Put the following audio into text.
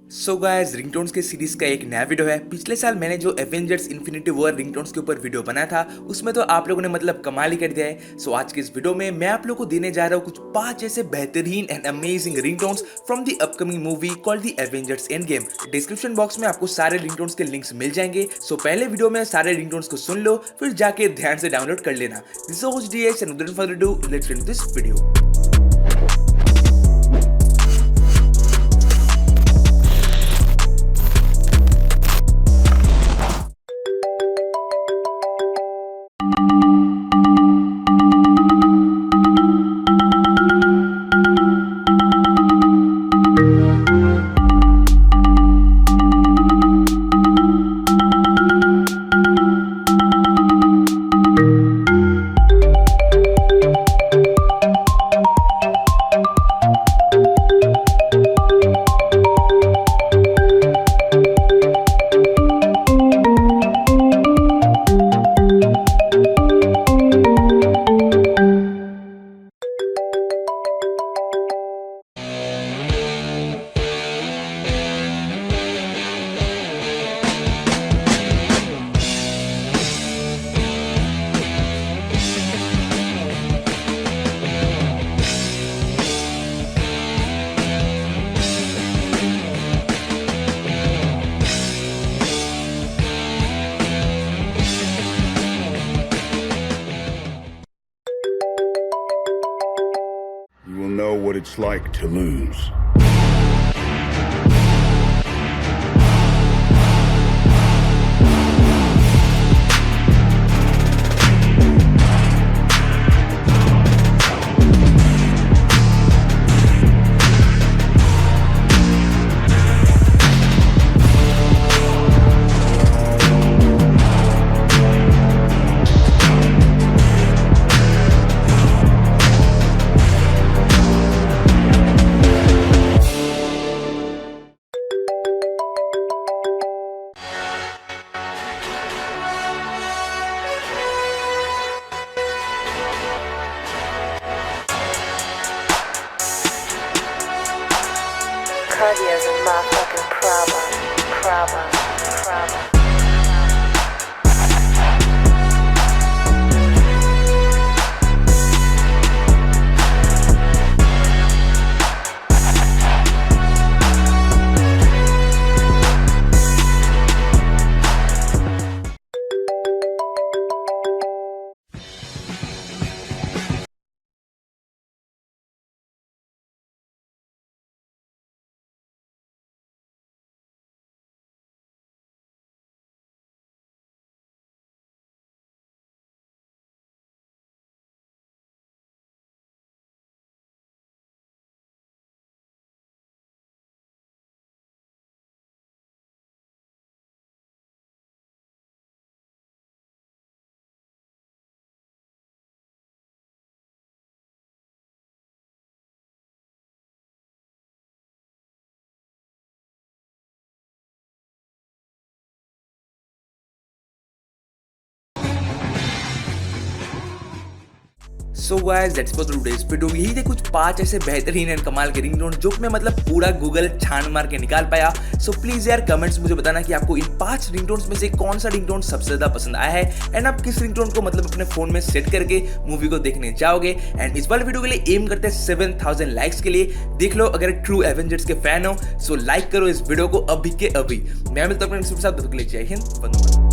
So guys, ringtones के series का एक नया वीडियो है। पिछले साल मैंने जो एवेंजर्स इन्फिनिटी वॉर रिंगटोन्स के ऊपर वीडियो बनाया था, उसमें तो आप लोगों ने मतलब कमाल ही कर दिया है। सो आज के इस वीडियो में मैं आप लोगों को देने जा रहा हूँ कुछ 5 ऐसे बेहतरीन and amazing ringtones from the upcoming movie called the Avengers Endgame. Description box में आपको सारे रिंगटोन्स के लिंक्स मिल जाएंगे। सो पहले वीडियो में सारे रिंगटोन्स को सुन लो, फिर जाके ध्यान से डाउनलोड कर लेना। This is host DX and without further ado, let's get into this video. You will know what it's like to lose. Cardio's a motherfucking problem. So guys, that's for today's video. यही थे कुछ 5 ऐसे बेहतरीन and कमाल के ringtone जो मैं मतलब पूरा गूगल छान मार के निकाल पाया। सो प्लीज यार कमेंट्स मुझे बताना कि आपको इन 5 रिंगटोन्स में से कौन सा रिंगटोन सबसे ज्यादा पसंद आया है एंड आप किस रिंगटोन को मतलब अपने फोन में सेट करके मूवी को देखने जाओगे। एंड इस वाले वीडियो के लिए एम करते हैं 7000 लाइक्स के लिए। देख लो, अगर ट्रू एवेंजर्स के फैन हो सो लाइक करो इस वीडियो को अभी के अभी। मैं मिलता हूं अपने नेक्स्ट वीडियो के साथ। जय हिंद, वंदे मातरम।